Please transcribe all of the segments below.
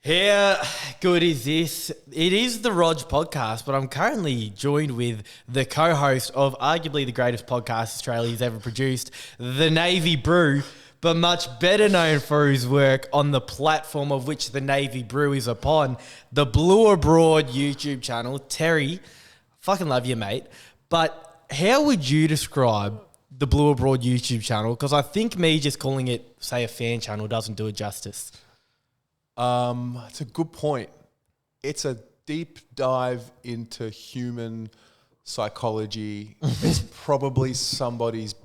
How good is this? It is the Rog podcast, but I'm currently joined with the co-host of arguably the greatest podcast Australia's ever produced, the Navy Brew, but much better known for his work on the platform of which the Navy Brew is upon, the Blue Abroad YouTube channel. Terry, fucking love you, mate. But how would you describe the Blue Abroad YouTube channel? Because I think me just calling it, say, a fan channel doesn't do it justice. It's a good point. It's a deep dive into human psychology. It's probably somebody's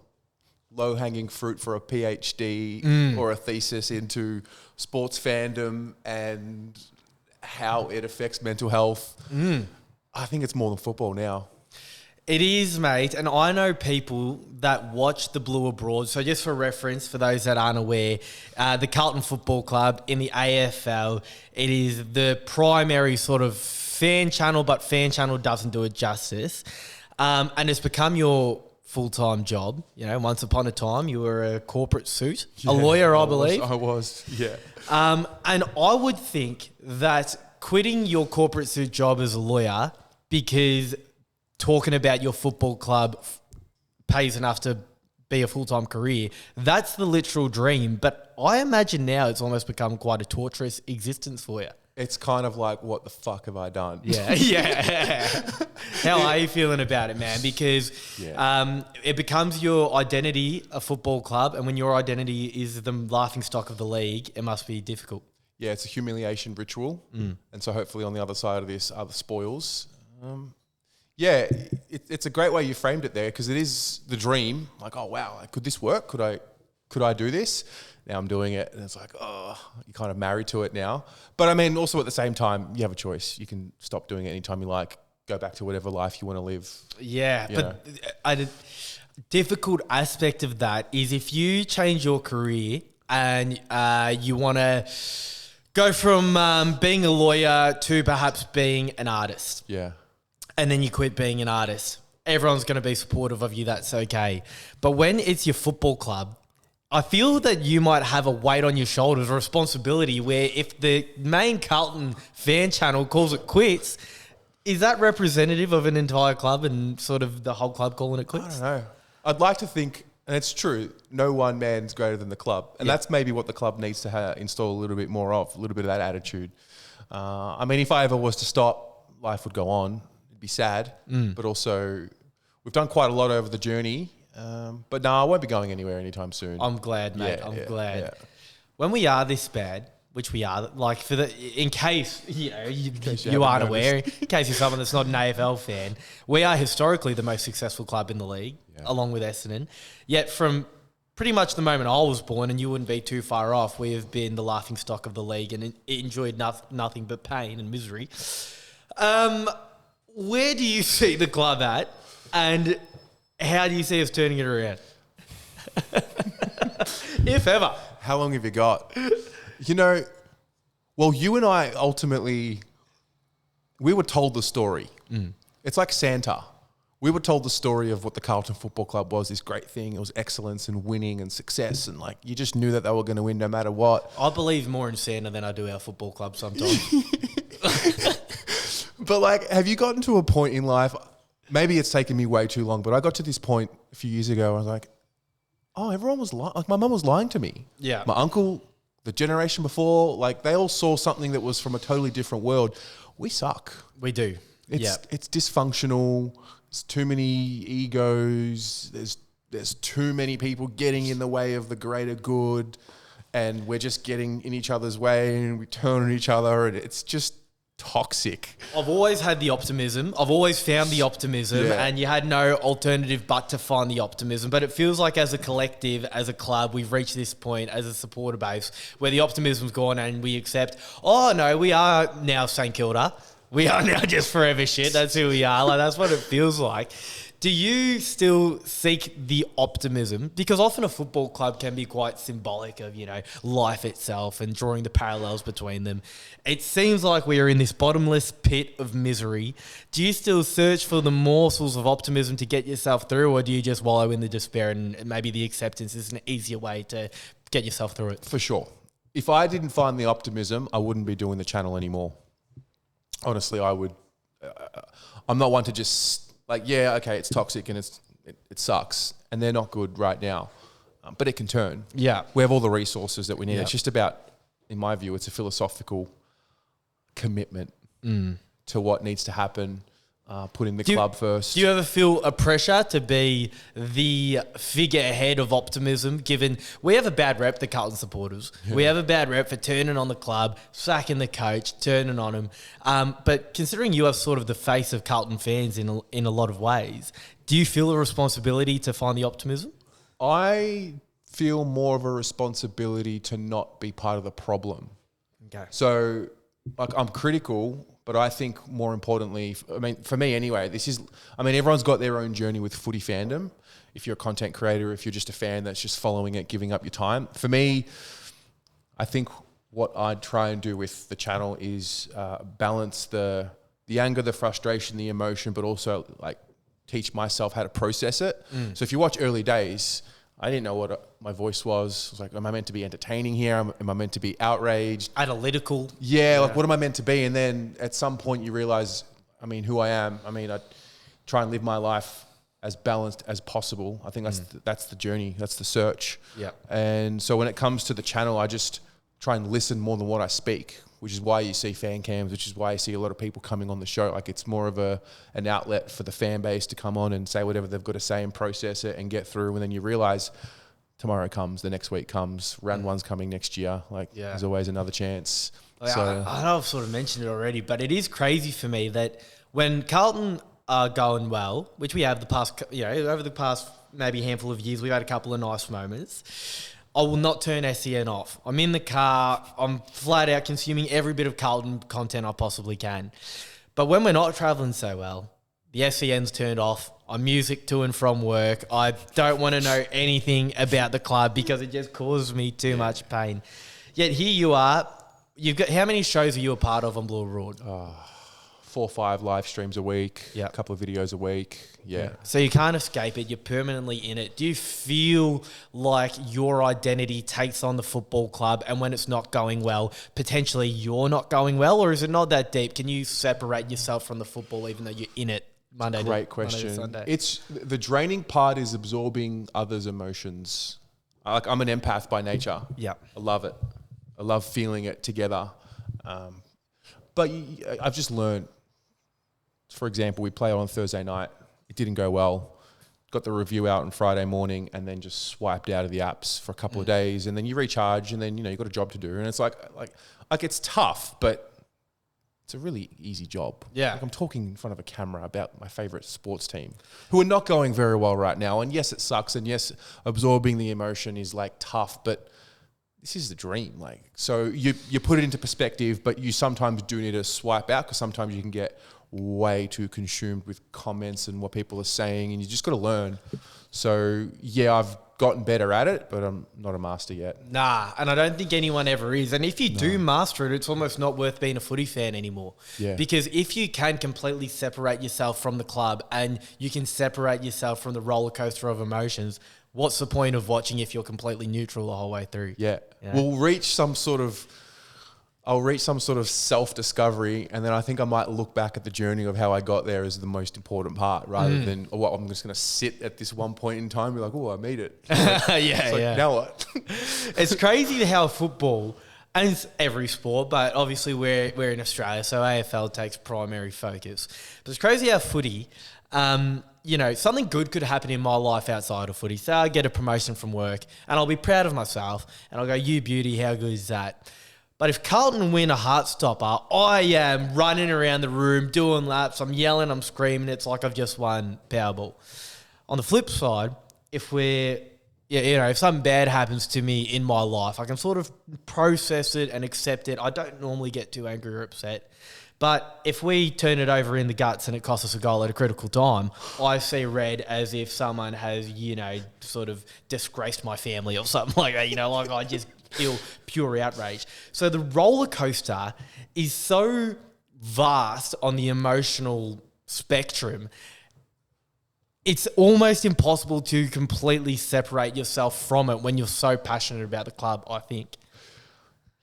low-hanging fruit for a PhD or a thesis into sports fandom and how it affects mental health. I think it's more than football now. It is, mate, and I know people that watch the Blue Abroad. So just for reference, for those that aren't aware, the Carlton Football Club in the AFL, it is the primary sort of fan channel, but fan channel doesn't do it justice. And it's become your full-time job. You know, once upon a time, you were a corporate suit, a lawyer, I believe. I was, yeah. And I would think that quitting your corporate suit job as a lawyer because talking about your football club pays enough to be a full-time career, that's the literal dream. But I imagine now it's almost become quite a torturous existence for you. It's kind of like, what the fuck have I done? Yeah. How are you feeling about it, man? Because it becomes your identity, a football club, and when your identity is the laughingstock of the league, it must be difficult. Yeah, it's a humiliation ritual. And so hopefully on the other side of this are the spoils. Yeah, it's a great way you framed it there because it is the dream. Like, oh, wow, could this work? Could I do this? Now I'm doing it. And it's like, oh, you're kind of married to it now. But I mean, also at the same time, you have a choice. You can stop doing it anytime you like, go back to whatever life you want to live. Yeah, but a difficult aspect of that is if you change your career and you want to go from being a lawyer to perhaps being an artist. Yeah. And then you quit being an artist. Everyone's going to be supportive of you. That's okay. But when it's your football club, I feel that you might have a weight on your shoulders, a responsibility where if the main Carlton fan channel calls it quits, is that representative of an entire club and sort of the whole club calling it quits? I don't know. I'd like to think, and it's true, no one man's greater than the club. And that's maybe what the club needs to install a little bit more of, a little bit of that attitude. I mean, if I ever was to stop, life would go on. Be sad, but also we've done quite a lot over the journey. But no, I won't be going anywhere anytime soon. I'm glad, mate. I'm glad. Yeah. When we are this bad, which we are, like in case you aren't aware, in case you're someone that's not an AFL fan, we are historically the most successful club in the league, along with Essendon. Yet from pretty much the moment I was born, and you wouldn't be too far off, we have been the laughingstock of the league and enjoyed nothing but pain and misery. Where do you see the club at, and how do you see us turning it around? If ever. How long have you got? Well, you and I ultimately, we were told the story. It's like Santa. We were told the story of what the Carlton Football Club was, this great thing. It was excellence and winning and success, and like you just knew that they were going to win no matter what. I believe more in Santa than I do our football club sometimes. But like, have you gotten to a point in life, maybe it's taken me way too long, but I got to this point a few years ago, I was like, oh, everyone was lying. Like my mum was lying to me. Yeah. My uncle, the generation before, like they all saw something that was from a totally different world. We suck. We do. It's dysfunctional. There's too many egos. There's too many people getting in the way of the greater good, and we're just getting in each other's way and we turn on each other, and it's just toxic. I've always had the optimism. I've always found the optimism, and you had no alternative but to find the optimism. But it feels like as a collective, as a club, we've reached this point as a supporter base where the optimism's gone and we accept, oh no, we are now St Kilda. We are now just forever shit. That's who we are. Like that's what it feels like. Do you still seek the optimism? Because often a football club can be quite symbolic of, life itself and drawing the parallels between them. It seems like we are in this bottomless pit of misery. Do you still search for the morsels of optimism to get yourself through, or do you just wallow in the despair and maybe the acceptance is an easier way to get yourself through it? For sure. if I didn't find the optimism, I wouldn't be doing the channel anymore. Honestly, I would. I'm not one to just it's toxic and it sucks and they're not good right now, but it can turn. Yeah. We have all the resources that we need. Yeah. It's just about, in my view, it's a philosophical commitment to what needs to happen. Putting the club first. Do you ever feel a pressure to be the figurehead of optimism, given we have a bad rep, the Carlton supporters? Yeah. We have a bad rep for turning on the club, sacking the coach, turning on him. But considering you are sort of the face of Carlton fans in a lot of ways, do you feel a responsibility to find the optimism? I feel more of a responsibility to not be part of the problem. Okay. So, I'm critical, but I think more importantly, for me anyway, everyone's got their own journey with footy fandom. If you're a content creator, if you're just a fan that's just following it, giving up your time. For me, I think what I'd try and do with the channel is balance the anger, the frustration, the emotion, but also teach myself how to process it. So if you watch early days, I didn't know what my voice was. I was like, am I meant to be entertaining here? Am I meant to be outraged? Analytical? Yeah, what am I meant to be? And then at some point you realize, who I am. I try and live my life as balanced as possible. I think that's the journey. That's the search. Yeah. And so when it comes to the channel, I just try and listen more than what I speak, which is why you see fan cams, which is why you see a lot of people coming on the show. It's more of an outlet for the fan base to come on and say whatever they've got to say and process it and get through. And then you realize tomorrow comes, the next week comes, round one's coming next year. There's always another chance. I know I've sort of mentioned it already, but it is crazy for me that when Carlton are going well, which we have over the past maybe handful of years, we've had a couple of nice moments. I will not turn SEN off. I'm in the car. I'm flat out consuming every bit of Carlton content I possibly can. But when we're not travelling so well, the SEN's turned off. I'm music to and from work. I don't want to know anything about the club because it just causes me too much pain. Yet here you are. You've got how many shows are you a part of on Blue Road? 4 or 5 live streams a week, a couple of videos a week. Yeah. So you can't escape it. You're permanently in it. Do you feel like your identity takes on the football club and when it's not going well, potentially you're not going well? Or is it not that deep? Can you separate yourself from the football even though you're in it Great question. Monday to Sunday? It's the draining part is absorbing others' emotions. I'm an empath by nature. Yeah. I love it. I love feeling it together. But I've just learned, for example, we play on Thursday night. It didn't go well. Got the review out on Friday morning and then just swiped out of the apps for a couple of days. And then you recharge and then, you've got a job to do. And it's like it's tough, but it's a really easy job. Yeah. I'm talking in front of a camera about my favorite sports team who are not going very well right now. And yes, it sucks. And yes, absorbing the emotion is tough, but this is the dream. So you put it into perspective, but you sometimes do need to swipe out because sometimes you can get way too consumed with comments and what people are saying, and you just got to learn. So I've gotten better at it, but I'm not a master yet. Nah, and I don't think anyone ever is. And if you do master it, it's almost not worth being a footy fan anymore. Yeah. Because if you can completely separate yourself from the club and you can separate yourself from the roller coaster of emotions, what's the point of watching if you're completely neutral the whole way through? Yeah. We'll reach some sort of self-discovery, and then I think I might look back at the journey of how I got there as the most important part, rather than I'm just going to sit at this one point in time and be like, oh, I made it. Now what? It's crazy how football, and it's every sport, but obviously we're in Australia, so AFL takes primary focus. But it's crazy how footy, something good could happen in my life outside of footy. So I get a promotion from work, and I'll be proud of myself, and I'll go, you beauty, how good is that? But if Carlton win a Heartstopper, I am running around the room, doing laps, I'm yelling, I'm screaming, it's like I've just won Powerball. On the flip side, if if something bad happens to me in my life, I can sort of process it and accept it. I don't normally get too angry or upset. But if we turn it over in the guts and it costs us a goal at a critical time, I see red as if someone has, sort of disgraced my family or something like that. I just feel pure outrage. So the roller coaster is so vast on the emotional spectrum. It's almost impossible to completely separate yourself from it when you're so passionate about the club, I think.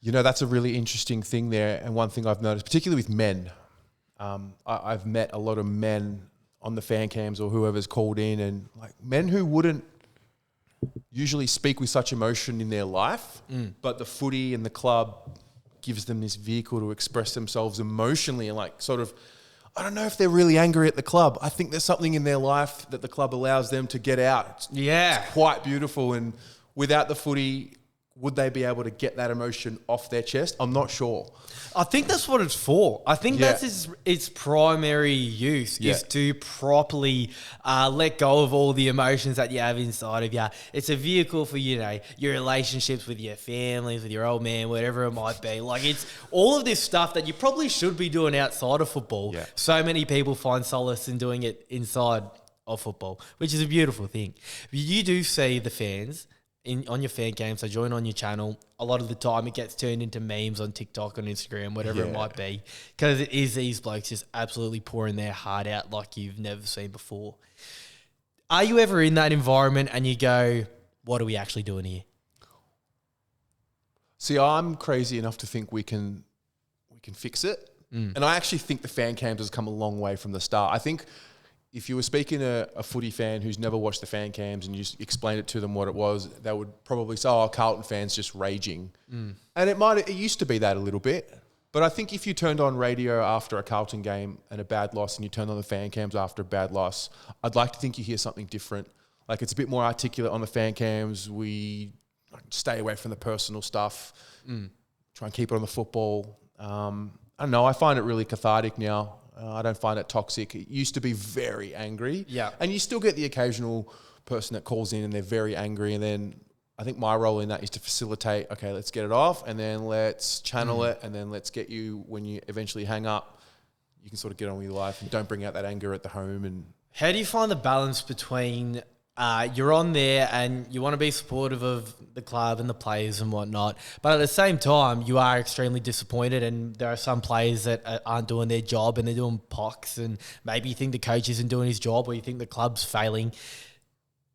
You know, that's a really interesting thing there. And one thing I've noticed, particularly with men, I've met a lot of men on the fan cams or whoever's called in, and like men who wouldn't usually speak with such emotion in their life, but the footy and the club gives them this vehicle to express themselves emotionally, and like sort of, I don't know if they're really angry at the club. I think there's something in their life that the club allows them to get out. It's quite beautiful. And without the footy, would they be able to get that emotion off their chest? I'm not sure. I think that's what it's for. I think that's its primary use is to properly let go of all the emotions that you have inside of you. It's a vehicle for, you know, your relationships with your families, with your old man, whatever it might be. Like, it's all of this stuff that you probably should be doing outside of football. Yeah. So many people find solace in doing it inside of football, which is a beautiful thing. You do see the fans on your fan games, so join on your channel. A lot of the time it gets turned into memes on TikTok, on Instagram, whatever it might be, because it is these blokes just absolutely pouring their heart out like you've never seen before. Are you ever in that environment and you go, what are we actually doing here? See, I'm crazy enough to think we can fix it. And I actually think the fan cams has come a long way from the start. I think if you were speaking to a footy fan who's never watched the fan cams and you just explained it to them what it was, they would probably say, oh, Carlton fans just raging. And it used to be that a little bit. But I think if you turned on radio after a Carlton game and a bad loss, and you turned on the fan cams after a bad loss, I'd like to think you hear something different. Like, it's a bit more articulate on the fan cams. We stay away from the personal stuff, try and keep it on the football. I don't know. I find it really cathartic now. I don't find it toxic. It used to be very angry. Yeah. And you still get the occasional person that calls in and they're very angry. And then I think my role in that is to facilitate, okay, let's get it off, and then let's channel it, and then let's get you, when you eventually hang up, you can sort of get on with your life and don't bring out that anger at the home. And how do you find the balance between you're on there and you want to be supportive of the club and the players and whatnot, but at the same time, you are extremely disappointed, and there are some players that aren't doing their job and they're doing pox, and maybe you think the coach isn't doing his job, or you think the club's failing.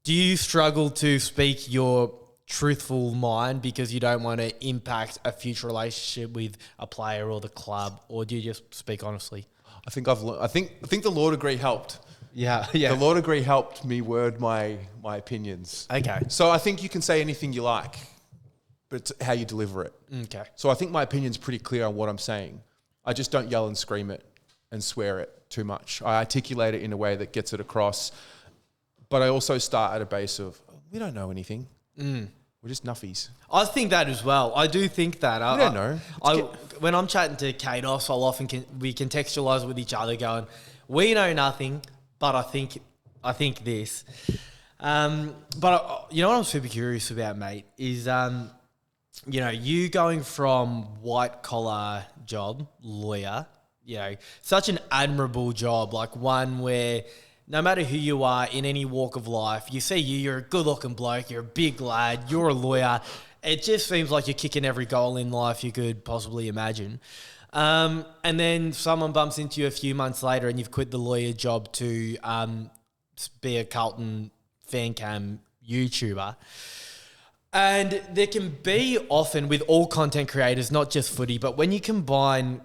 Do you struggle to speak your truthful mind because you don't want to impact a future relationship with a player or the club, or do you just speak honestly? I think I think the law degree helped. Yeah. The law degree helped me word my opinions. Okay. So I think you can say anything you like, but it's how you deliver it. Okay. So I think my opinion's pretty clear on what I'm saying. I just don't yell and scream it and swear it too much. I articulate it in a way that gets it across, but I also start at a base of, we don't know anything. We're just nuffies. I think that as well. I do think that. I don't know. When I'm chatting to Kados, I'll often we contextualise with each other, going, we know nothing, but I think this. But you know what I'm super curious about, mate, is you know, you going from white collar job, lawyer, you know, such an admirable job, like one where no matter who you are in any walk of life, you see you're a good looking bloke, you're a big lad, you're a lawyer. It just seems like you're kicking every goal in life you could possibly imagine. And then someone bumps into you a few months later and you've quit the lawyer job to be a Carlton fan cam YouTuber. And there can be often with all content creators, not just footy, but when you combine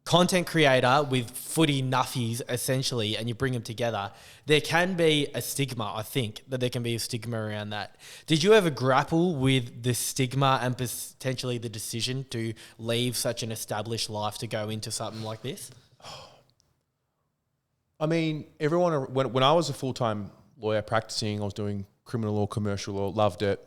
content creator with footy nuffies, essentially, and you bring them together, there can be a stigma. I think that there can be a stigma around that. Did you ever grapple with the stigma and potentially the decision to leave such an established life to go into something like this? I mean, everyone, when I was a full-time lawyer practicing, I was doing criminal law, commercial law, loved it.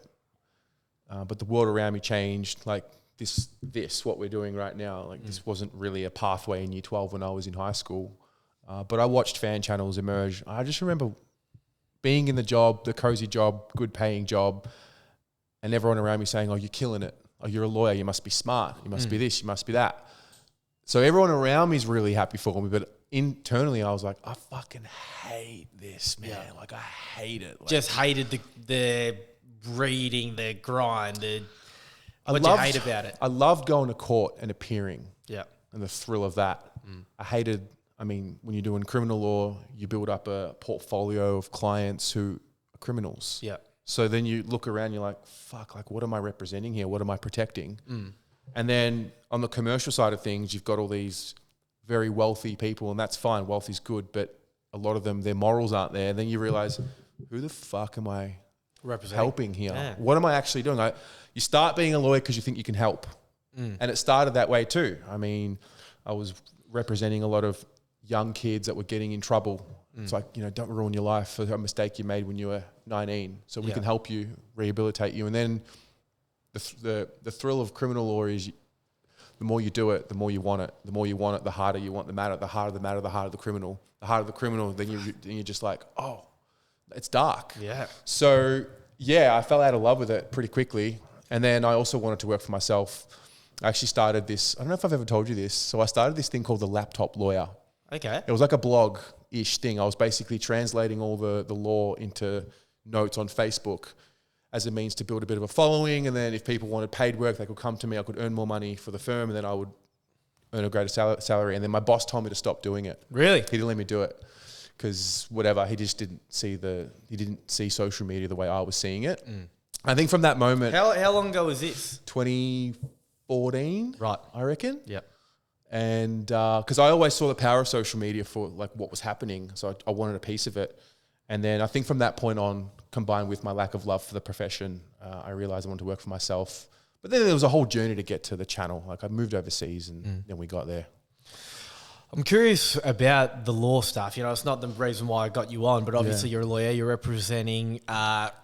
But the world around me changed. Like this, what we're doing right now, like this wasn't really a pathway in year 12 when I was in high school. But I watched fan channels emerge. I just remember being in the job, the cozy job, good paying job, and everyone around me saying, oh, you're killing it. Oh, you're a lawyer. You must be smart. You must be this. You must be that. So everyone around me is really happy for me. But internally, I was like, I fucking hate this, man. Yeah. Like, I hate it. Like, just hated the reading, the grind, what you hate about it. I loved going to court and appearing. Yeah. And the thrill of that. I hated, I mean, when you're doing criminal law, you build up a portfolio of clients who are criminals. Yeah. So then you look around, you're like, fuck, like, what am I representing here? What am I protecting? And then on the commercial side of things, you've got all these very wealthy people, and that's fine. Wealth is good, but a lot of them, their morals aren't there. And then you realize, who the fuck am I helping here? Yeah. What am I actually doing? You start being a lawyer because you think you can help. And it started that way too. I mean, I was representing a lot of young kids that were getting in trouble. It's like, don't ruin your life for a mistake you made when you were 19. So we can help you, rehabilitate you. And then the thrill of criminal law is the more you do it, the more you want it. The more you want it, the harder you want the matter. The harder the matter, the harder the criminal. The harder the criminal, then you're just like, oh, it's dark. Yeah. So, I fell out of love with it pretty quickly. And then I also wanted to work for myself. I actually started this, I don't know if I've ever told you this. So I started this thing called the Laptop Lawyer. Okay. It was like a blog-ish thing. I was basically translating all the law into notes on Facebook as a means to build a bit of a following. And then if people wanted paid work, they could come to me. I could earn more money for the firm, and then I would earn a greater salary. And then my boss told me to stop doing it. Really? He didn't let me do it because he just didn't see social media the way I was seeing it. I think from that moment. How long ago was this? 2014. Right. I reckon. Yep. And because I always saw the power of social media for like what was happening. So I wanted a piece of it. And then I think from that point on, combined with my lack of love for the profession, I realized I wanted to work for myself. But then there was a whole journey to get to the channel. Like I moved overseas and then we got there. I'm curious about the law stuff. It's not the reason why I got you on, but obviously you're a lawyer. You're representing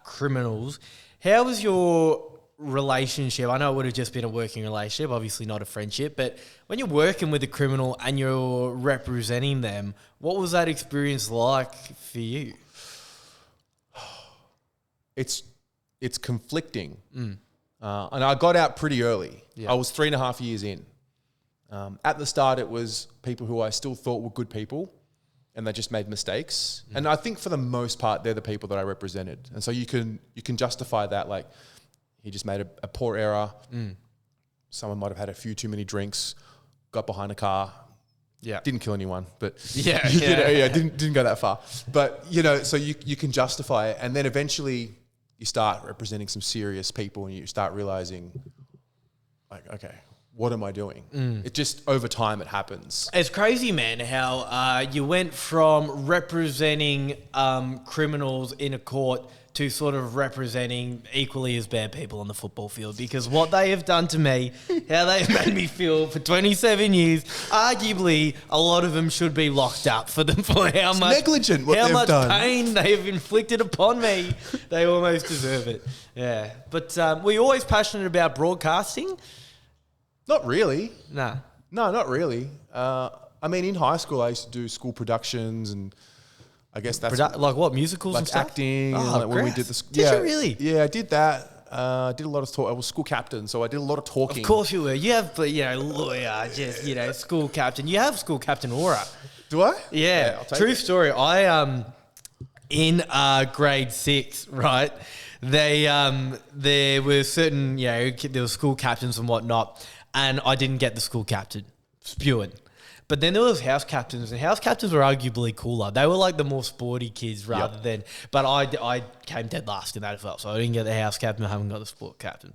criminals. How was your relationship? I know it would have just been a working relationship, obviously not a friendship, but when you're working with a criminal and you're representing them, what was that experience like for you? It's conflicting. And I got out pretty early. I was 3.5 years in. At the start, it was people who I still thought were good people, and they just made mistakes. And I think for the most part, they're the people that I represented. And so you can justify that, like he just made a poor error. Someone might have had a few too many drinks, got behind a car. Yeah, didn't kill anyone, but didn't go that far. But so you can justify it, and then eventually you start representing some serious people, and you start realizing, like, okay, what am I doing? It just, over time, it happens. It's crazy, man, how you went from representing criminals in a court to sort of representing equally as bad people on the football field, because what they have done to me, how they've made me feel for 27 years, arguably a lot of them should be locked up for how much negligent what they've done. Pain they have inflicted upon me. They almost deserve it. Yeah. But were you always passionate about broadcasting? Not really. Nah. No, not really. I mean, in high school, I used to do school productions, and I guess that's like what, musicals like and stuff? acting. Oh, and like when we did the Did you really? Yeah, I did that. I did a lot of talk. I was school captain, so I did a lot of talking. Of course you were. You have, lawyer, just school captain. You have school captain aura. Do I? Yeah. True story. I in grade 6, right? There were certain there were school captains and whatnot, and I didn't get the school captain. Spewing. But then there was house captains, and house captains were arguably cooler. They were like the more sporty kids rather than... But I came dead last in that as well, so I didn't get the house captain. I haven't got the sport captain.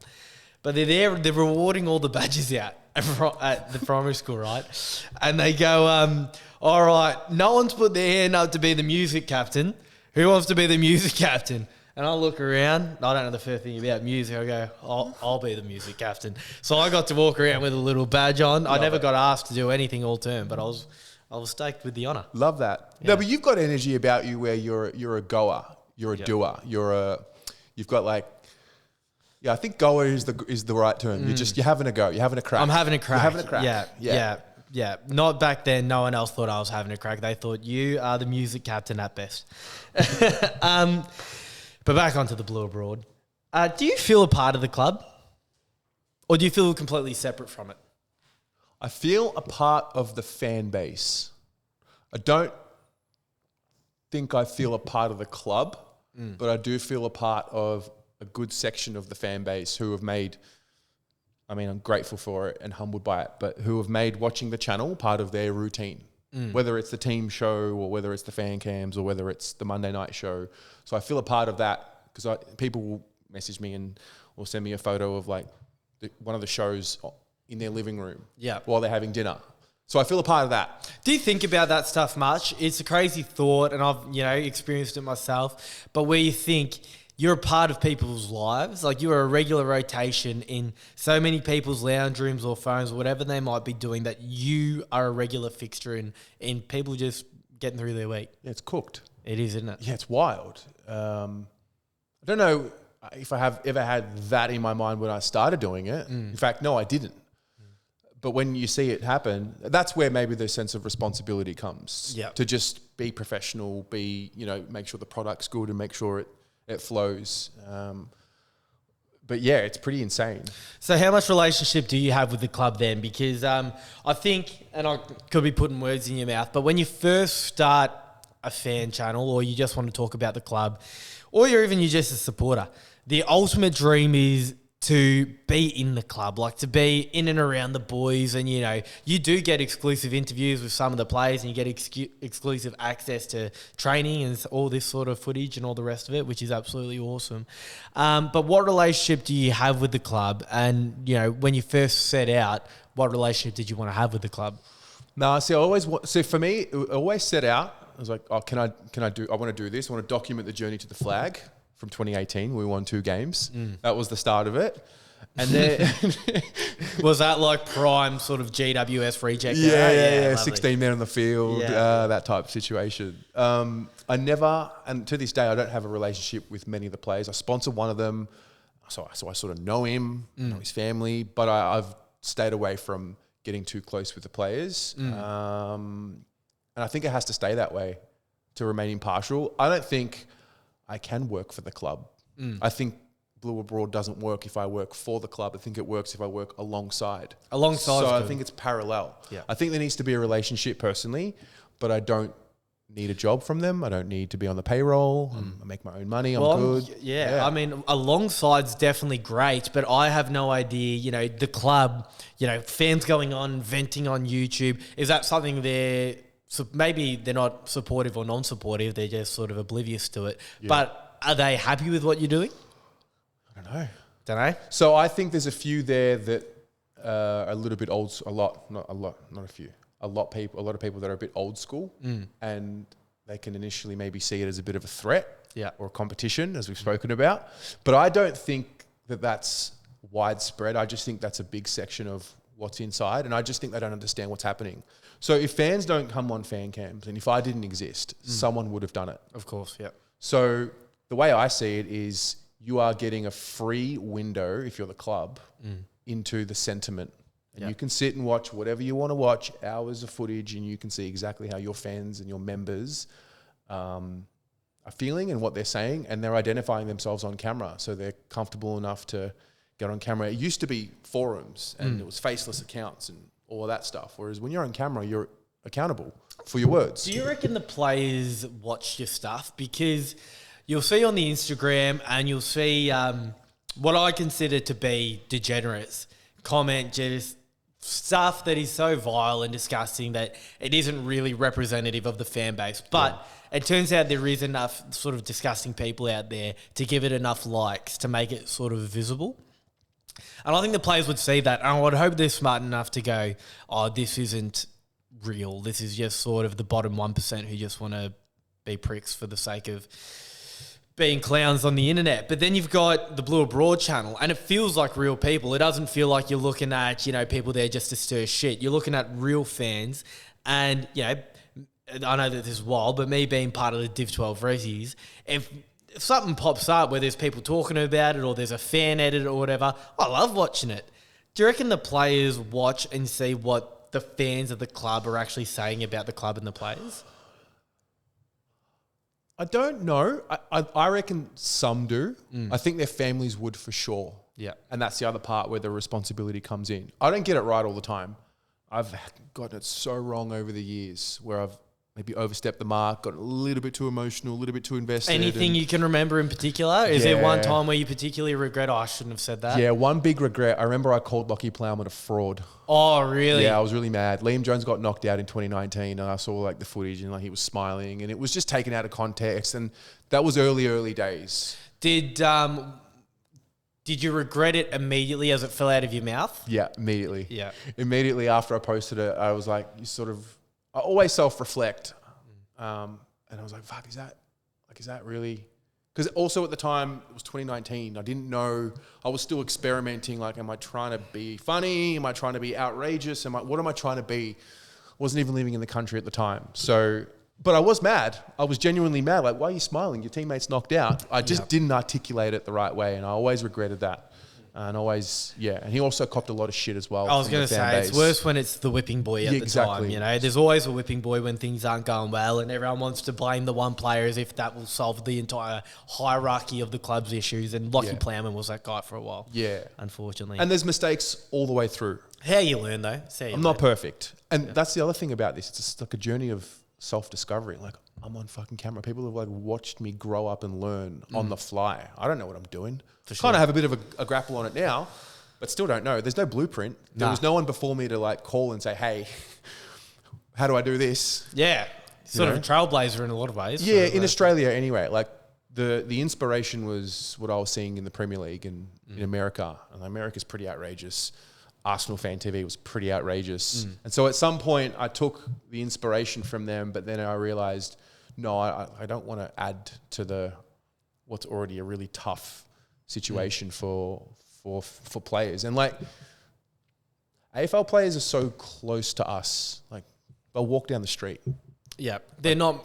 But they're there, they're rewarding all the badges out at the primary school, right? And they go, all right, no one's put their hand up to be the music captain. Who wants to be the music captain? And I look around. I don't know the first thing about music. I go, I'll be the music captain. So I got to walk around with a little badge on. I never got asked to do anything all term, but I was stoked with the honour. Love that. Yeah. No, but you've got energy about you where you're a goer, you're a doer, you've got like. Yeah, I think goer is the right term. You're having a go. You're having a crack. I'm having a crack. You're having a crack. Yeah. Not back then. No one else thought I was having a crack. They thought you are the music captain at best. But back onto the Blue Abroad. Do you feel a part of the club? Or do you feel completely separate from it? I feel a part of the fan base. I don't think I feel a part of the club, but I do feel a part of a good section of the fan base who have made, I'm grateful for it and humbled by it, but who have made watching the channel part of their routine. Whether it's the team show or whether it's the fan cams or whether it's the Monday night show. So I feel a part of that because people will message me or send me a photo of like one of the shows in their living room Yeah. while they're having dinner. So I feel a part of that. Do you think about that stuff much? It's a crazy thought, and I've, experienced it myself, but where you think you're a part of people's lives, like you're a regular rotation in so many people's lounge rooms or phones or whatever they might be doing, that you are a regular fixture in people just getting through their week. Yeah, it's cooked. It is, isn't it? Yeah, it's wild. I don't know if I have ever had that in my mind when I started doing it. In fact, no, I didn't. But when you see it happen, that's where maybe the sense of responsibility comes. Yeah. To just be professional, make sure the product's good and make sure it flows. But yeah, it's pretty insane. So how much relationship do you have with the club then? Because I think, and I could be putting words in your mouth, but when you first start a fan channel, or you just want to talk about the club, or you're just a supporter, the ultimate dream is to be in the club, like to be in and around the boys. And, you do get exclusive interviews with some of the players, and you get exclusive access to training and all this sort of footage and all the rest of it, which is absolutely awesome. But what relationship do you have with the club? And, when you first set out, what relationship did you want to have with the club? No, see, for me, I always set out, I was like, I want to do this. I want to document the journey to the flag. From 2018, we won 2 games. That was the start of it. And then was that like prime sort of GWS reject? Yeah, 16 men on the field, that type of situation. I never, and to this day, I don't have a relationship with many of the players. I sponsor one of them, so I sort of know him, know his family, but I've stayed away from getting too close with the players. And I think it has to stay that way to remain impartial. I don't think I can work for the club. I think Blue Abroad doesn't work if I work for the club. I think it works if I work alongside. So I think it's parallel. Yeah. I think there needs to be a relationship personally, but I don't need a job from them. I don't need to be on the payroll. I make my own money. I'm good. I mean, alongside's definitely great, but I have no idea, the club, fans going on, venting on YouTube. Is that something so maybe they're not supportive or non-supportive, they're just sort of oblivious to it. Yeah. But are they happy with what you're doing? I don't know. Don't know. So I think there's a few there that are a little bit old, a lot of people that are a bit old school, and they can initially maybe see it as a bit of a threat or a competition, as we've spoken about. But I don't think that that's widespread. I just think that's a big section of what's inside, and I just think they don't understand what's happening. So if fans don't come on fan cams, and if I didn't exist, someone would have done it. Of course, yeah. So the way I see it is you are getting a free window, if you're the club, into the sentiment. And you can sit and watch whatever you want to watch, hours of footage, and you can see exactly how your fans and your members are feeling and what they're saying, and they're identifying themselves on camera. So they're comfortable enough to get on camera. It used to be forums, and it was faceless accounts and all of that stuff. Whereas when you're on camera, you're accountable for your words. Do you reckon the players watch your stuff? Because you'll see on the Instagram, and you'll see what I consider to be degenerates comment just stuff that is so vile and disgusting that it isn't really representative of the fan base. But it turns out there is enough sort of disgusting people out there to give it enough likes to make it sort of visible. And I think the players would see that, and I would hope they're smart enough to go, oh, this isn't real. This is just sort of the bottom 1% who just want to be pricks for the sake of being clowns on the internet. But then you've got the Blue Abroad channel, and it feels like real people. It doesn't feel like you're looking at, people there just to stir shit. You're looking at real fans, and, I know that this is wild, but me being part of the Div 12 Resies, if something pops up where there's people talking about it or there's a fan edit or whatever, I love watching it. Do you reckon the players watch and see what the fans of the club are actually saying about the club and the players? I don't know. I reckon some do. I think their families would for sure. Yeah. And that's the other part where the responsibility comes in. I don't get it right all the time. I've gotten it so wrong over the years where I've maybe overstepped the mark, got a little bit too emotional, a little bit too invested. Anything you can remember in particular? Is there one time where you particularly regret, I shouldn't have said that? Yeah, one big regret. I remember I called Lockie Plowman a fraud. Oh, really? Yeah, I was really mad. Liam Jones got knocked out in 2019, and I saw the footage, and he was smiling, and it was just taken out of context, and that was early days. Did Did you regret it immediately as it fell out of your mouth? Yeah, immediately. Yeah. Immediately after I posted it, I was like, I always self-reflect. And I was like, fuck, is that really? Because also at the time, it was 2019. I didn't know, I was still experimenting. Like, am I trying to be funny? Am I trying to be outrageous? What am I trying to be? I wasn't even living in the country at the time. So, but I was mad. I was genuinely mad. Like, why are you smiling? Your teammate's knocked out. I just didn't articulate it the right way. And I always regretted that. And always, and he also copped a lot of shit as well. I was going to say, it's worse when it's the whipping boy at the time. You know, there's always a whipping boy when things aren't going well, and everyone wants to blame the one player as if that will solve the entire hierarchy of the club's issues. And Lockie Plowman was that guy for a while. Yeah. Unfortunately. And there's mistakes all the way through. How you learn, though. I'm not perfect. And that's the other thing about this. It's just like a journey of self-discovery. Like, I'm on fucking camera. People have like watched me grow up and learn on the fly. I don't know what I'm doing. Kind of have a bit of a grapple on it now, but still don't know. There's no blueprint. There was no one before me to like call and say, hey, how do I do this? Yeah. Sort of a trailblazer in a lot of ways. Yeah, in Australia anyway. Like the inspiration was what I was seeing in the Premier League and in America. And America's pretty outrageous. Arsenal Fan TV was pretty outrageous. And so at some point I took the inspiration from them, but then I realized, no, I don't want to add to what's already a really tough situation for players. And like AFL players are so close to us. Like they'll walk down the street. Yeah, they're not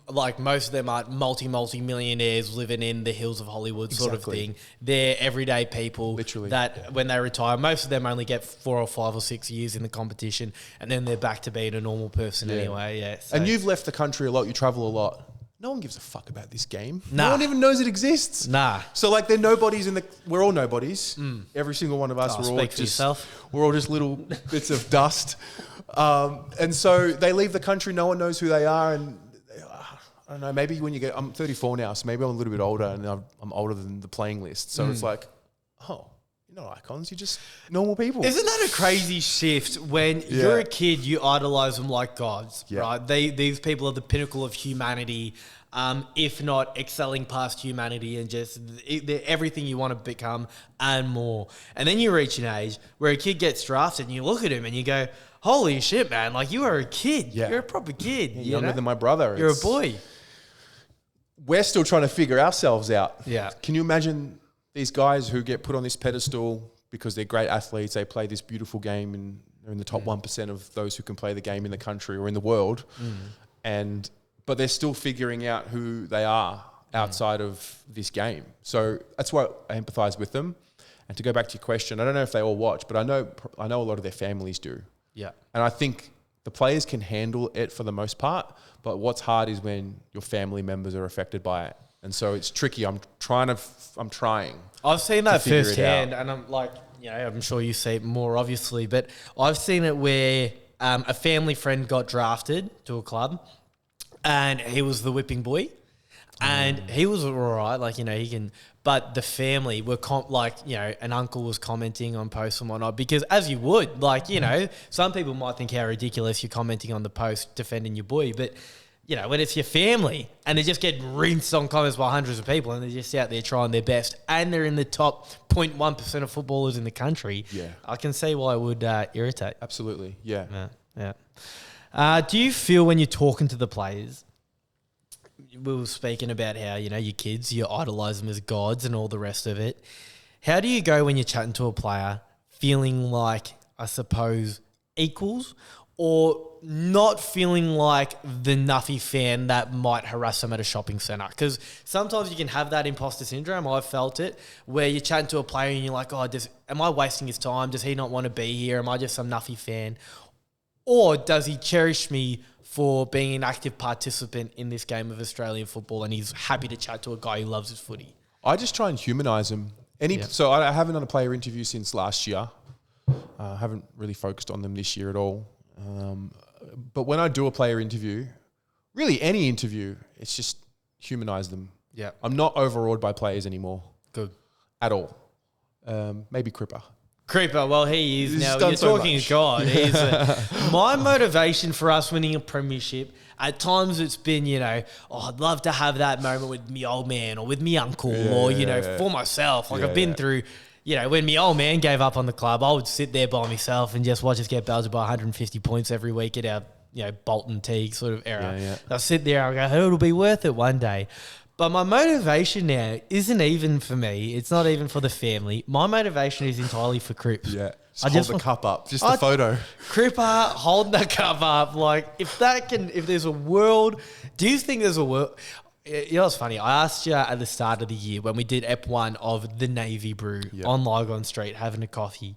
like most of them aren't multi-millionaires living in the hills of Hollywood sort of thing. They're everyday people. Literally. That when they retire, most of them only get 4 or 5 or 6 years in the competition, and then they're back to being a normal person anyway. Yeah. So. And you've left the country a lot. You travel a lot. No one gives a fuck about this game. No one even knows it exists. So like they're nobodies we're all nobodies. Every single one of us. We're all just little bits of dust. And so they leave the country. No one knows who they are. And I don't know, maybe when I'm 34 now, so maybe I'm a little bit older and I'm older than the playing list. So it's like, oh, you're not icons. You're just normal people. Isn't that a crazy shift? When you're a kid, you idolize them like gods, right? These people are the pinnacle of humanity. If not excelling past humanity and just they're everything you want to become and more. And then you reach an age where a kid gets drafted and you look at him and you go, holy shit, man, like you are a kid. Yeah. You're a proper kid. You're younger than my brother. You're a boy. We're still trying to figure ourselves out. Yeah. Can you imagine these guys who get put on this pedestal because they're great athletes, they play this beautiful game and they're in the top 1% of those who can play the game in the country or in the world. But they're still figuring out who they are outside of this game. So that's why I empathise with them. And to go back to your question, I don't know if they all watch, but I know a lot of their families do. Yeah. And I think the players can handle it for the most part, but what's hard is when your family members are affected by it. And so it's tricky. I'm trying. I've seen that firsthand, and I'm like, I'm sure you see it more obviously, but I've seen it where a family friend got drafted to a club, and he was the whipping boy, and he was all right, like he can. But the family were an uncle was commenting on posts and whatnot because, as you would, some people might think how ridiculous you're commenting on the post defending your boy, but. When it's your family and they just get rinsed on comments by hundreds of people and they're just out there trying their best and they're in the top 0.1% of footballers in the country, I can see why it would irritate. Absolutely, yeah. Do you feel when you're talking to the players, we were speaking about how, your kids, you idolise them as gods and all the rest of it. How do you go when you're chatting to a player feeling like, I suppose, equals or not feeling like the nuffy fan that might harass them at a shopping centre? Because sometimes you can have that imposter syndrome. I've felt it, where you're chatting to a player and you're like, am I wasting his time? Does he not want to be here? Am I just some nuffy fan? Or does he cherish me for being an active participant in this game of Australian football and he's happy to chat to a guy who loves his footy? I just try and humanise him. So I haven't done a player interview since last year. I haven't really focused on them this year at all. But when I do a player interview, really any interview, it's just humanise them. Yeah. I'm not overawed by players anymore. Good. At all. Maybe Cripper. Well, he is now. You're talking God. He's my motivation for us winning a premiership. At times it's been, I'd love to have that moment with me old man or with me uncle or, for myself. I've been through when my old man gave up on the club, I would sit there by myself and just watch us get belted by 150 points every week at our, Bolton Teague sort of era. Yeah. I'll sit there and go, it'll be worth it one day. But my motivation now isn't even for me. It's not even for the family. My motivation is entirely for Cripps. Yeah. Just hold the cup up. Just the photo. Cripper holding the cup up. Like, if there's a world, do you think there's a world? It's funny. I asked you at the start of the year when we did Ep 1 of the Navy Brew on Lygon Street having a coffee.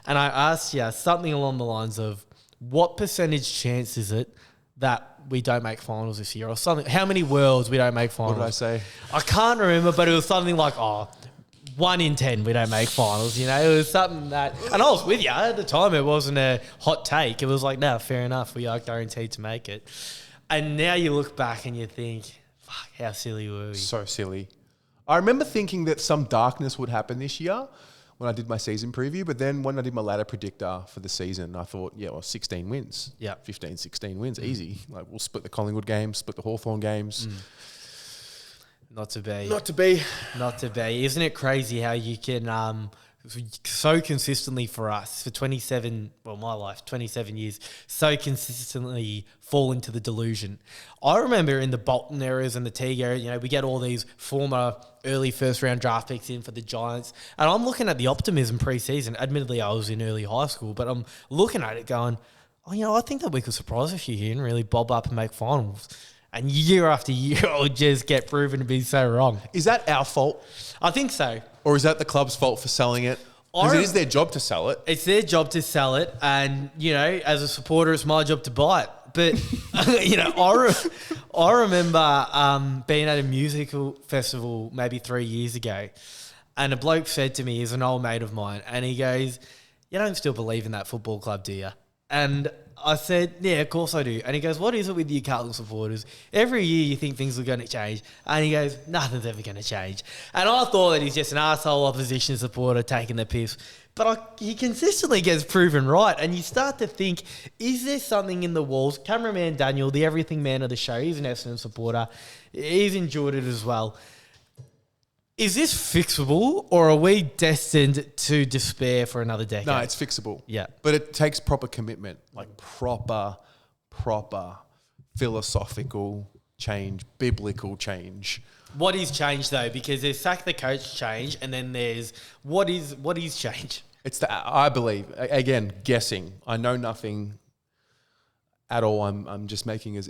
And I asked you something along the lines of, what percentage chance is it that we don't make finals this year, or something? How many worlds we don't make finals? What did I say? I can't remember, but it was something like, 1 in 10 we don't make finals. It was something that, and I was with you at the time. It wasn't a hot take. It was like, no, fair enough. We are guaranteed to make it. And now you look back and you think, fuck, how silly were we? So silly. I remember thinking that some darkness would happen this year when I did my season preview, but then when I did my ladder predictor for the season, I thought, 16 wins. Yeah. 15, 16 wins, easy. Like, we'll split the Collingwood games, split the Hawthorn games. Not to be. Not to be. Not to be. Isn't it crazy how you can so consistently for us, for 27 years, so consistently fall into the delusion? I remember in the Bolton eras and the Teague era, we get all these former early first round draft picks in for the Giants, and I'm looking at the optimism pre-season. Admittedly, I was in early high school, but I'm looking at it going, I think that we could surprise a few here and really bob up and make finals. And year after year, it will just get proven to be so wrong. Is that our fault? I think so. Or is that the club's fault for selling it? Because it is their job to sell it. It's their job to sell it. And, as a supporter, it's my job to buy it. But, I remember being at a musical festival maybe 3 years ago, and a bloke said to me, he's an old mate of mine, and he goes, you don't still believe in that football club, do you? And I said, yeah, of course I do. And he goes, what is it with you Carlton supporters? Every year you think things are going to change. And he goes, nothing's ever going to change. And I thought that he's just an arsehole opposition supporter taking the piss. But he consistently gets proven right. And you start to think, is there something in the walls? Cameraman Daniel, the everything man of the show, he's an Essendon supporter. He's enjoyed it as well. Is this fixable, or are we destined to despair for another decade? No, it's fixable. Yeah. But it takes proper commitment, like proper philosophical change, biblical change. What is change, though? Because there's sack the coach change, and then there's what is change? It's I believe, again, guessing. I know nothing at all. I'm just making as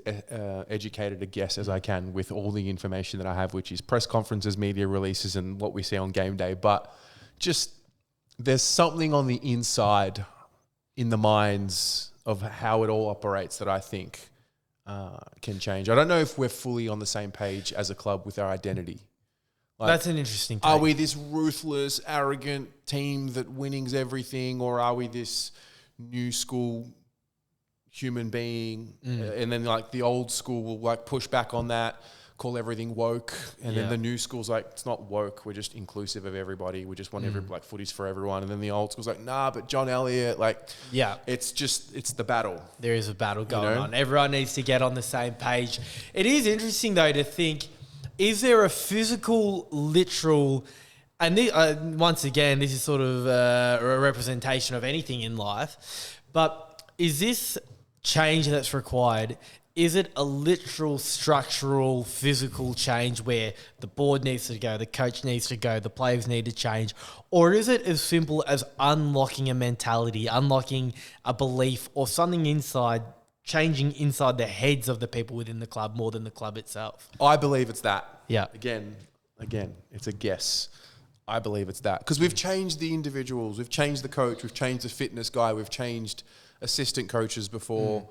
educated a guess as I can with all the information that I have, which is press conferences, media releases, and what we see on game day. But just there's something on the inside in the minds of how it all operates that I think can change. I don't know if we're fully on the same page as a club with our identity. Like, that's an interesting take. Are we this ruthless, arrogant team that winning's everything, or are we this new school human being? And then like the old school will like push back on that, call everything woke, and then the new school's like, it's not woke, we're just inclusive of everybody, we just want like footies for everyone. And then the old school's like, nah, but John Elliott, it's the battle. There is a battle going on. Everyone needs to get on the same page. It is interesting though to think, is there a physical, literal, and once again, this is sort of a representation of anything in life, but is this change that's required, is it a literal, structural, physical change where the board needs to go, the coach needs to go, the players need to change? Or is it as simple as unlocking a mentality, unlocking a belief or something inside, changing inside the heads of the people within the club more than the club itself? I believe it's that. Yeah. Again, it's a guess. I believe it's that. Because we've changed the individuals, we've changed the coach, we've changed the fitness guy, we've changed assistant coaches before.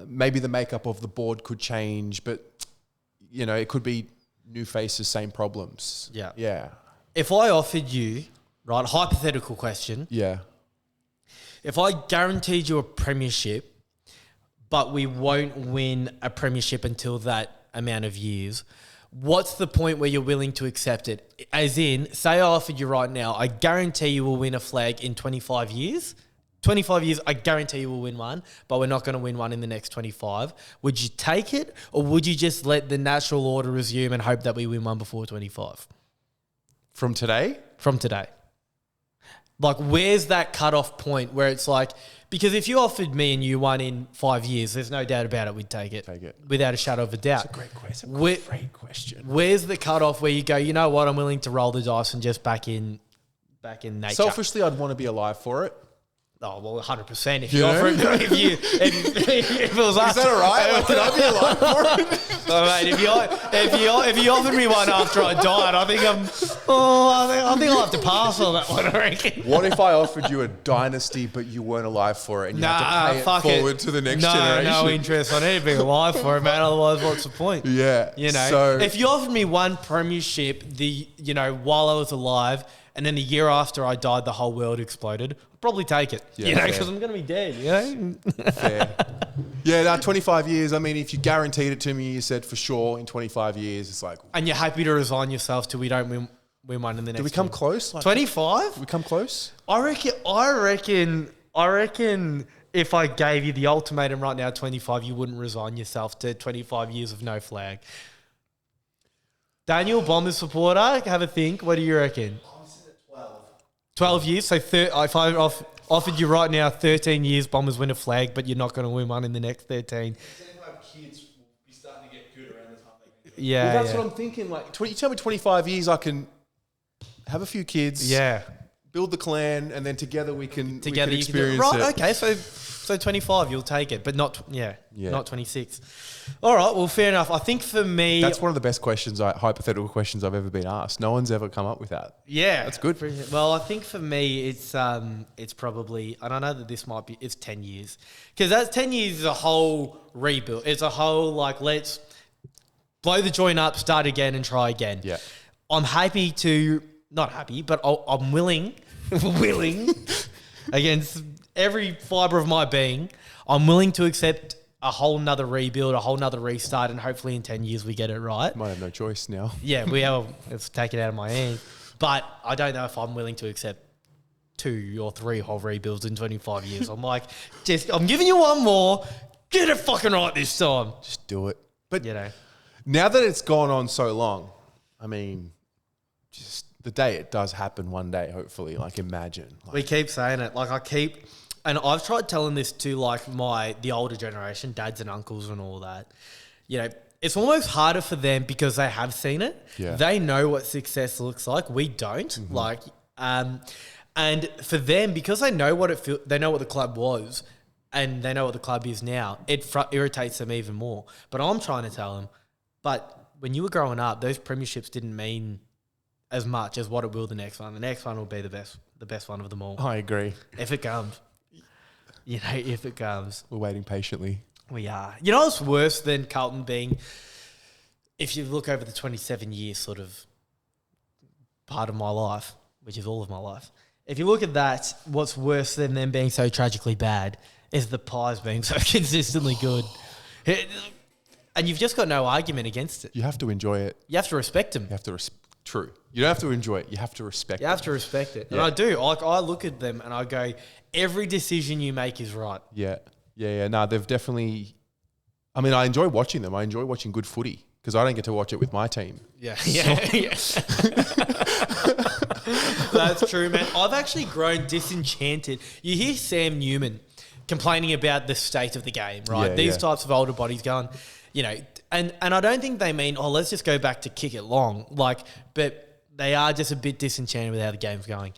Maybe the makeup of the board could change, but it could be new faces, same problems. Yeah. If I offered you, right, hypothetical question. Yeah. If I guaranteed you a premiership, but we won't win a premiership until that amount of years, what's the point where you're willing to accept it? As in, say I offered you right now, I guarantee you will win a flag in 25 years. 25 years, I guarantee you will win one, but we're not going to win one in the next 25. Would you take it, or would you just let the natural order resume and hope that we win one before 25? From today? From today. Like, where's that cutoff point where it's like, because if you offered me and you won in 5 years, there's no doubt about it, we'd take it. Without a shadow of a doubt. It's a great question. Where's the cutoff where you go, you know what, I'm willing to roll the dice and just back in nature? Selfishly, I'd want to be alive for it. Oh, well, 100%. If you offer it, if it was us. Is that all right? Like, can I be alive for it? Oh, mate, if you offered me one after I died, I think I'll have to pass on that one, I reckon. What if I offered you a dynasty, but you weren't alive for it, and you had to pay it forward to the next generation? No interest. I need to be alive for it, man. Otherwise, what's the point? Yeah. You know, so, if you offered me one premiership, while I was alive, and then the year after I died, the whole world exploded, I'd probably take it. Yeah, because I'm going to be dead, you know? Fair. Yeah, 25 years. I mean, if you guaranteed it to me, you said for sure in 25 years, it's like... And you're happy to resign yourself till we don't win one in the next... Do we come close? 25? We come close? I reckon if I gave you the ultimatum right now, 25, you wouldn't resign yourself to 25 years of no flag. Daniel, Bombers supporter, have a think. What do you reckon? 12 years. So if I offered you right now 13 years, Bombers win a flag, but you're not going to win one in the next 13. Kids will be starting to get good around the time they can. Yeah, well, that's what I'm thinking. Like, you tell me 25 years, I can have a few kids. Yeah. Build the clan, and then together we can experience it. Right, okay, so 25, you'll take it, but not 26. All right, well, fair enough. I think for me... That's one of the best hypothetical questions I've ever been asked. No one's ever come up with that. Yeah. That's good. Well, I think for me, it's probably... I don't know that this might be... It's 10 years. Because that's 10 years is a whole rebuild. It's a whole, like, let's blow the joint up, start again, and try again. Yeah. I'm happy to... Not happy, but I'm willing, against every fibre of my being, I'm willing to accept a whole nother rebuild, a whole nother restart, and hopefully in 10 years we get it right. Might have no choice now. Yeah, it's taken out of my hands. But I don't know if I'm willing to accept 2 or 3 whole rebuilds in 25 years. I'm like, I'm giving you one more. Get it fucking right this time. Just do it. But now that it's gone on so long, I mean, just the day it does happen one day, hopefully, like imagine. We keep saying it. Like and I've tried telling this to like the older generation, dads and uncles and all that. You know, it's almost harder for them because they have seen it. Yeah. They know what success looks like. We don't. Mm-hmm. And for them, because they know they know what the club was, and they know what the club is now, it irritates them even more. But I'm trying to tell them, but when you were growing up, those premierships didn't mean as much as what it will the next one. The next one will be the best one of them all. I agree. If it comes. If it comes. We're waiting patiently. We are. You know what's worse than Carlton being, if you look over the 27 years sort of part of my life, which is all of my life, if you look at that, what's worse than them being so tragically bad is the Pies being so consistently good. And you've just got no argument against it. You have to enjoy it. You have to respect them. You have to True. You don't have to enjoy it. You have to respect it. You have to respect it. Yeah. And I do. Like, I look at them and I go, every decision you make is right. Yeah. No, they've definitely... I mean, I enjoy watching them. I enjoy watching good footy because I don't get to watch it with my team. Yeah. That's true, man. I've actually grown disenchanted. You hear Sam Newman complaining about the state of the game, right? These types of older bodies going, you know... And I don't think they mean, let's just go back to kick it long. But they are just a bit disenchanted with how the game's going.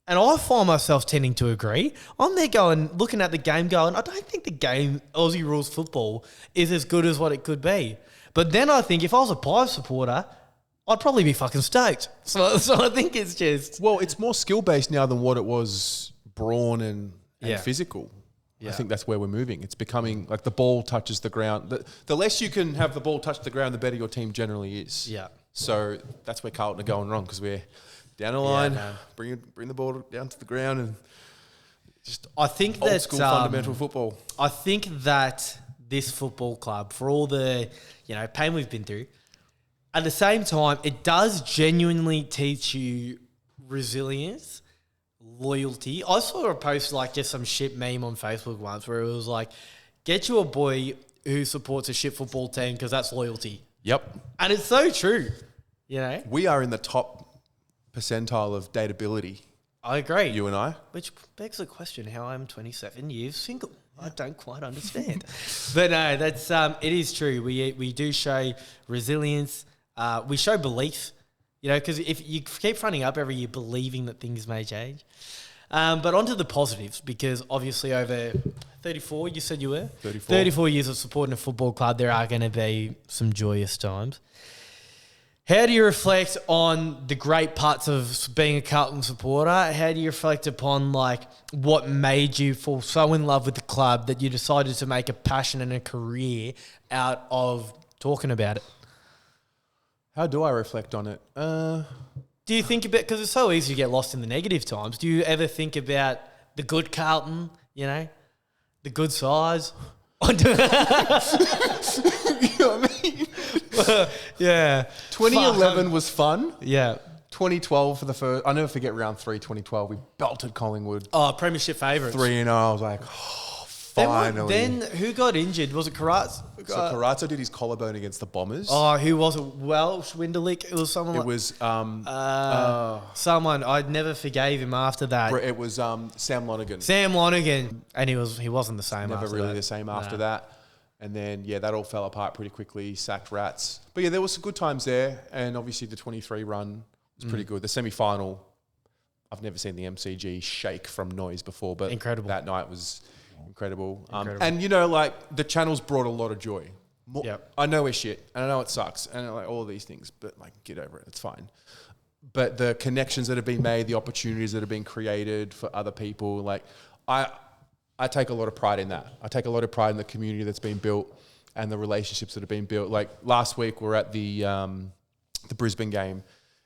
And I find myself tending to agree. I'm there looking at the game going, I don't think the game, Aussie rules football, is as good as what it could be. But then I think if I was a Pies supporter, I'd probably be fucking stoked. So I think it's just... Well, it's more skill-based now than what it was brawn and physical. Yeah. I think that's where we're moving. It's becoming like the ball touches the ground. The less you can have the ball touch the ground, the better your team generally is. Yeah. So that's where Carlton are going wrong because we're down the line, bring the ball down to the ground and just old school fundamental football. I think that this football club, for all the pain we've been through, at the same time, it does genuinely teach you resilience. Loyalty. I saw a post just some shit meme on Facebook once where it was like, get you a boy who supports a shit football team because that's loyalty. Yep. And it's so true. We are in the top percentile of dateability I agree. You and I. Which begs the question how I'm 27 years single. I don't quite understand. But no, that's it is true. We do show resilience. We show belief, because if you keep fronting up every year believing that things may change. But onto the positives, because obviously over 34, you said you were? 34 years of supporting a football club, there are going to be some joyous times. How do you reflect on the great parts of being a Carlton supporter? How do you reflect upon what made you fall so in love with the club that you decided to make a passion and a career out of talking about it? How do I reflect on it? Do you think about, because it's so easy to get lost in the negative times, do you ever think about the good Carlton, the good size? You know what I mean? Yeah. 2011 was fun. Yeah. 2012 for the first... I'll never forget round 3, 2012. We belted Collingwood. Oh, premiership favourites. 3-0. I was like, finally. Then who got injured? Was it Karatz? So Carazzo did his collarbone against the Bombers. Oh, who was it? Welsh, Winderlick? It was someone It was... someone. I never forgave him after that. It was Sam Lonergan. Sam Lonergan. And he wasn't the same Never after really that. the same after that. And then, that all fell apart pretty quickly. Sacked Rats. But there was some good times there. And obviously the 23 run was pretty good. The semi-final, I've never seen the MCG shake from noise before. But incredible. That night was incredible. And, the channels brought a lot of joy. I know we're shit. And I know it sucks. And all these things. But, get over it. It's fine. But the connections that have been made, the opportunities that have been created for other people, I take a lot of pride in that. I take a lot of pride in the community that's been built and the relationships that have been built. Last week, we're at the Brisbane game,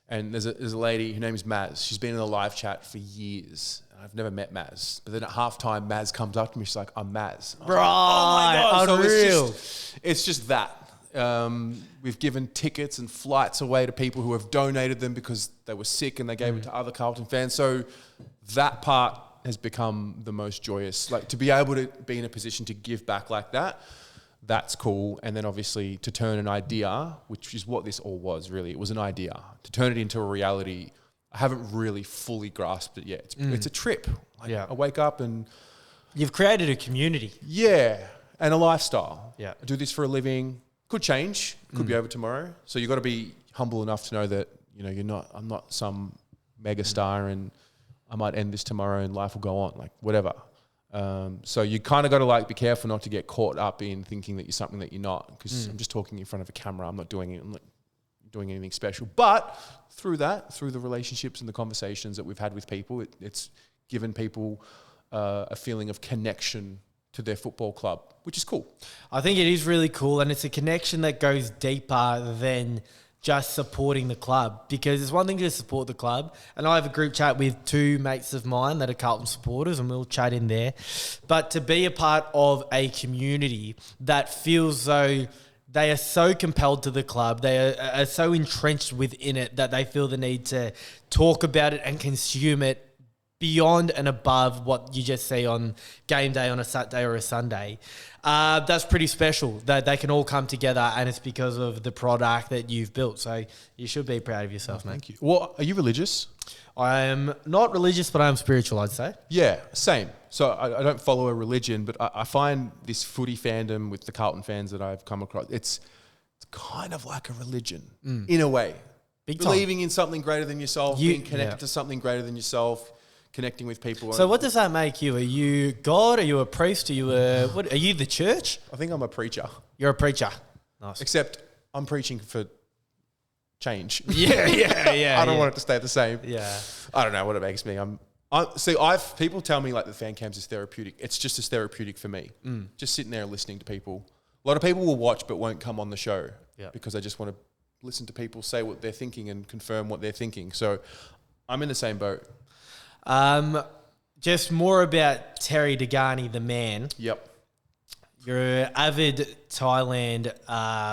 and there's a lady, her name is Maz. She's been in the live chat for years. I've never met Maz. But then at halftime, Maz comes up to me. She's like, I'm Maz. Right. Unreal. It's just that. We've given tickets and flights away to people who have donated them because they were sick and they gave it to other Carlton fans. So that part has become the most joyous. To be able to be in a position to give back like that, that's cool. And then obviously to turn an idea, which is what this all was really, it was an idea, to turn it into a reality. I haven't really fully grasped it yet. It's a trip. I wake up and... You've created a community. Yeah, and a lifestyle. Yeah. I do this for a living. Could change. Could be over tomorrow. So you've got to be humble enough to know that, I'm not some mega star and I might end this tomorrow and life will go on, whatever. So you kind of got to be careful not to get caught up in thinking that you're something that you're not, because I'm just talking in front of a camera. I'm not doing it. I'm not doing anything special. But through the relationships and the conversations that we've had with people, it's given people a feeling of connection to their football club, which is cool. I think it is really cool, and it's a connection that goes deeper than just supporting the club, because it's one thing to support the club, and I have a group chat with 2 mates of mine that are Carlton supporters, and we'll chat in there, but to be a part of a community that feels though they are so compelled to the club, they are so entrenched within it that they feel the need to talk about it and consume it beyond and above what you just see on game day on a Saturday or a Sunday. That's pretty special that they can all come together, and it's because of the product that you've built. So you should be proud of yourself, mate. Thank you. Well, are you religious? I am not religious, but I am spiritual, I'd say. Yeah, same. So I don't follow a religion, but I find this footy fandom with the Carlton fans that I've come across, it's kind of like a religion in a way. Big time. Believing in something greater than yourself, being connected to something greater than yourself, connecting with people. So what does that make you? Are you God? Are you a priest? Are you are you the church? I think I'm a preacher. You're a preacher. Nice. Except I'm preaching for change. Yeah. I don't want it to stay the same. Yeah. I don't know what it makes me. People tell me the fan cams is therapeutic. It's just as therapeutic for me. Just sitting there listening to people. A lot of people will watch but won't come on the show because they just want to listen to people say what they're thinking and confirm what they're thinking. So I'm in the same boat. Just more about Terry Dehghani, the man. Yep. You're an avid Thailand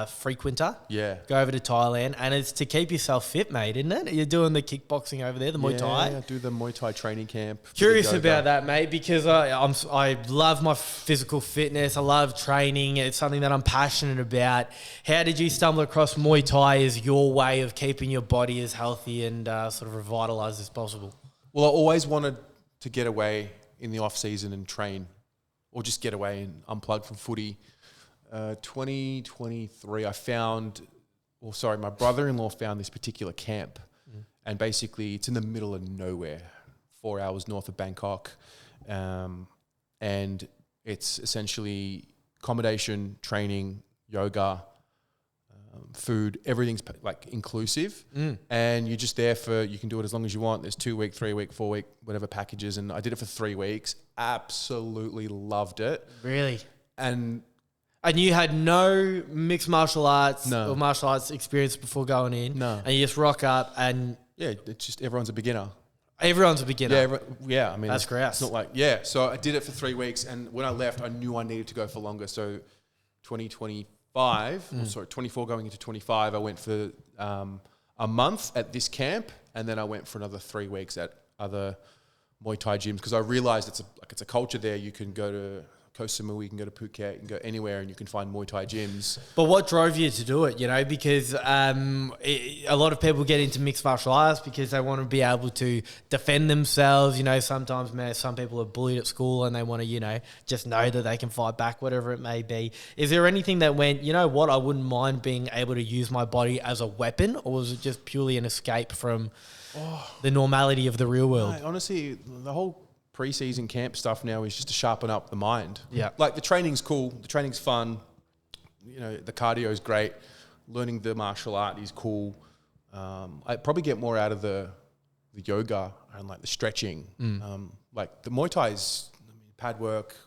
frequenter. Yeah. Go over to Thailand, and it's to keep yourself fit, mate, isn't it? You're doing the kickboxing over there, the Muay Thai. Yeah, I do the Muay Thai training camp. Curious about that, mate, because I love my physical fitness. I love training. It's something that I'm passionate about. How did you stumble across Muay Thai as your way of keeping your body as healthy and sort of revitalised as possible? Well, I always wanted to get away in the off season and train, or just get away and unplug from footy. 2023, my brother-in-law found this particular camp, and basically it's in the middle of nowhere, 4 hours north of Bangkok, and it's essentially accommodation, training, yoga, food, everything's like inclusive, and you're just there you can do it as long as you want. There's 2 week, 3 week, 4 week, whatever packages, and I did it for 3 weeks. Absolutely loved it. Really? And you had no mixed martial arts No. or martial arts experience before going in? No. And you just rock up and... yeah, it's just everyone's a beginner. Everyone's a beginner. Yeah, I mean, That's gross. It's not like, so I did it for 3 weeks, and when I left, I knew I needed to go for longer. So 24 going into 25, I went for a month at this camp, and then I went for another 3 weeks at other Muay Thai gyms, because I realized it's a culture there. You can go to Koh Samui, you can go to Phuket, you can go anywhere, and you can find Muay Thai gyms. But what drove you to do it, Because a lot of people get into mixed martial arts because they want to be able to defend themselves. Sometimes, some people are bullied at school and they want to, just know that they can fight back, whatever it may be. Is there anything that went, I wouldn't mind being able to use my body as a weapon, or was it just purely an escape from the normality of the real world? No, honestly, the whole pre-season camp stuff now is just to sharpen up the mind. Yeah. Like, the training's cool, the training's fun, the cardio is great, learning the martial art is cool. I probably get more out of the yoga and like the stretching. Like the Muay Thai is pad work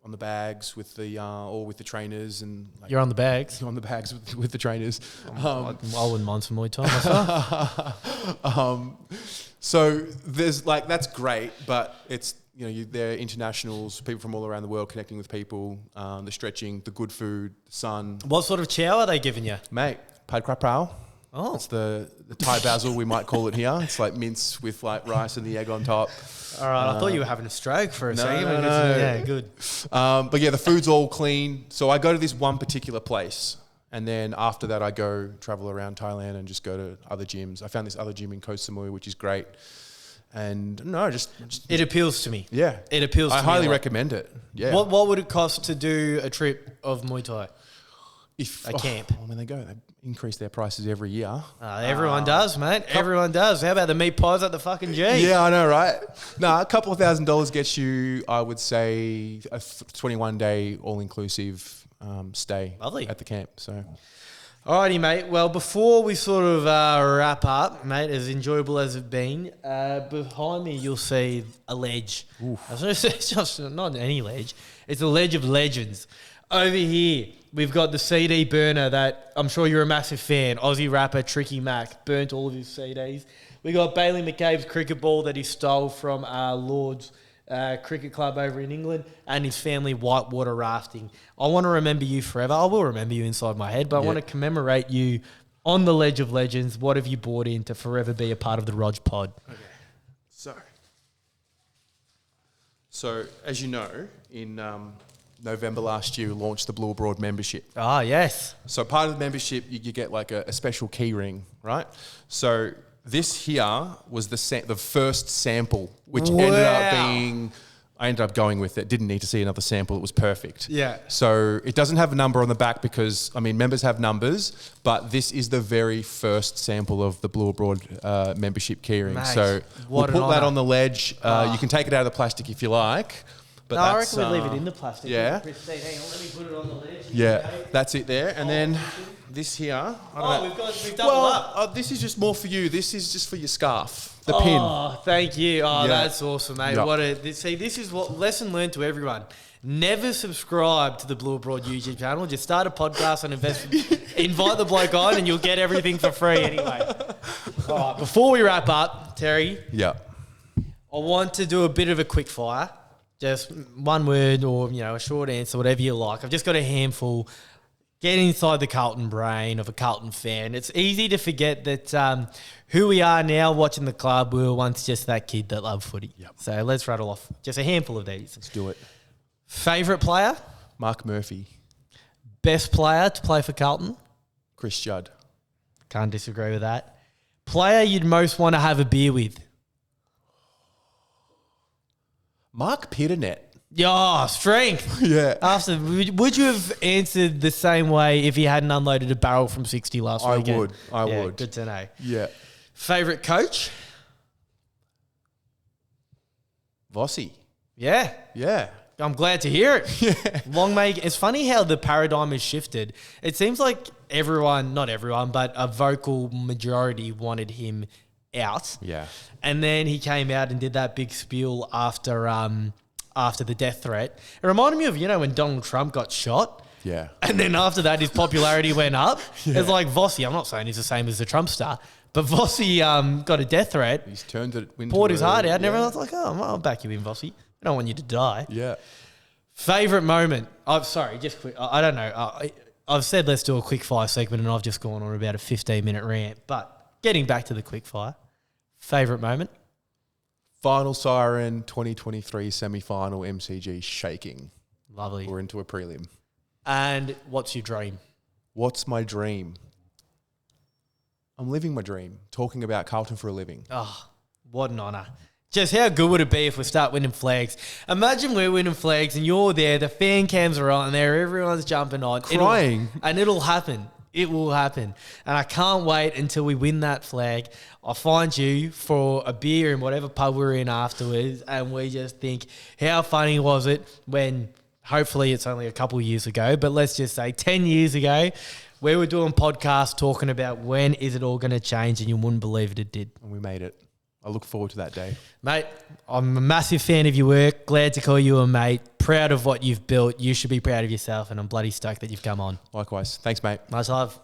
on the bags with the or with the trainers, and like You're on the bags. on the bags with the trainers. I wouldn't mind some Muay Thai myself. So there's like, that's great, but it's, they're internationals, people from all around the world connecting with people, the stretching, the good food, the sun. What sort of chow are they giving you? Mate, pad kra prao. Oh. It's the Thai basil, we might call it here. It's like mince with like rice and the egg on top. All right, I thought you were having a stroke for a second. no. Yeah, good. But yeah, the food's all clean. So I go to this one particular place, and then after that, I go travel around Thailand and just go to other gyms. I found this other gym in Koh Samui, which is great. And just It appeals to me. yeah, It appeals to me. I highly a lot. recommend it. Yeah. What would it cost to do a trip of Muay Thai? If a camp? I mean, they increase their prices every year. Everyone does, mate. Everyone does. How about the meat pies at the fucking G? Yeah, I know, right? No, a couple of $1,000 gets you, I would say, a 21-day all-inclusive stay. Lovely. At the camp. So, Alrighty, mate. Well, before we sort of wrap up, mate, as enjoyable as it's been, behind me you'll see a ledge. It's just not any ledge. It's a ledge of legends. Over here, we've got the CD burner that I'm sure you're a massive fan. Aussie rapper Tricky Mac burnt all of his CDs. We got Bailey McCabe's cricket ball that he stole from Lord's cricket club over in England, and his family whitewater rafting. I want to remember you forever. I will remember you inside my head, but I want to commemorate you on the Ledge of Legends. What have you bought in to forever be a part of the Rog Pod? okay. So as you know, in November last year, we launched the Blue Abroad membership. Ah, yes. So part of the membership, you get like a special key ring, right? So this here was the first sample, which ended up being... I ended up going with it. Didn't need to see another sample. It was perfect. Yeah. So it doesn't have a number on the back because, members have numbers, but this is the very first sample of the Blue Abroad membership keyring. Mate, So we'll put that on the ledge. You can take it out of the plastic if you like. But I reckon we leave it in the plastic. Yeah. Pristine. Hang on, let me put it on the ledge. Yeah, that's it there. And then this here. I don't know. we've doubled up. This is just more for you. This is just for your scarf. The pin. Oh, thank you. Oh, Yeah. that's awesome, mate. Yeah. This is what lesson learned to everyone. Never subscribe to the Blue Abroad YouTube channel. Just start a podcast and invite the bloke on, and you'll get everything for free anyway. All right, before we wrap up, Terry, Yeah. I want to do a bit of a quick fire. Just one word or, a short answer, whatever you like. I've just got a handful. Get inside the Carlton brain of a Carlton fan. It's easy to forget that who we are now watching the club, we were once just that kid that loved footy. Yep. So let's rattle off just a handful of these. Let's do it. Favourite player? Mark Murphy. Best player to play for Carlton? Chris Judd. Can't disagree with that. Player you'd most want to have a beer with? Mark Pitternet. Yeah, strength. Yeah. After, would you have answered the same way if he hadn't unloaded a barrel from 60 last weekend? I would. Good to know. Yeah. Favorite coach? Vossi. Yeah. Yeah. I'm glad to hear it. Yeah. It's funny how the paradigm has shifted. It seems like not everyone, but a vocal majority wanted him out. Yeah. And then he came out and did that big spiel after the death threat. It reminded me of, when Donald Trump got shot. Yeah. And then after that, his popularity went up. Yeah. It's like Vossi. I'm not saying he's the same as the Trump star, but Vossi got a death threat. He's turned it into poured his heart out, and everyone's like, oh, I'll back you in, Vossi. I don't want you to die. Yeah. Favorite moment? Oh, sorry, just quick. I don't know. I've said let's do a quickfire segment, and I've just gone on about a 15-minute rant. But getting back to the quickfire, favorite moment? Final siren 2023 semi-final MCG shaking. Lovely. We're into a prelim. And what's your dream? What's my dream? I'm living my dream, talking about Carlton for a living. Oh, what an honour. Just how good would it be if we start winning flags? Imagine we're winning flags and you're there, the fan cams are on there, everyone's jumping on. Crying. It'll happen. It will happen. And I can't wait until we win that flag. I'll find you for a beer in whatever pub we're in afterwards, and we just think, how funny was it when, hopefully it's only a couple of years ago, but let's just say 10 years ago, we were doing podcasts talking about when is it all going to change, and you wouldn't believe it did. And we made it. I look forward to that day. Mate, I'm a massive fan of your work. Glad to call you a mate. Proud of what you've built. You should be proud of yourself, and I'm bloody stoked that you've come on. Likewise. Thanks, mate. Much love.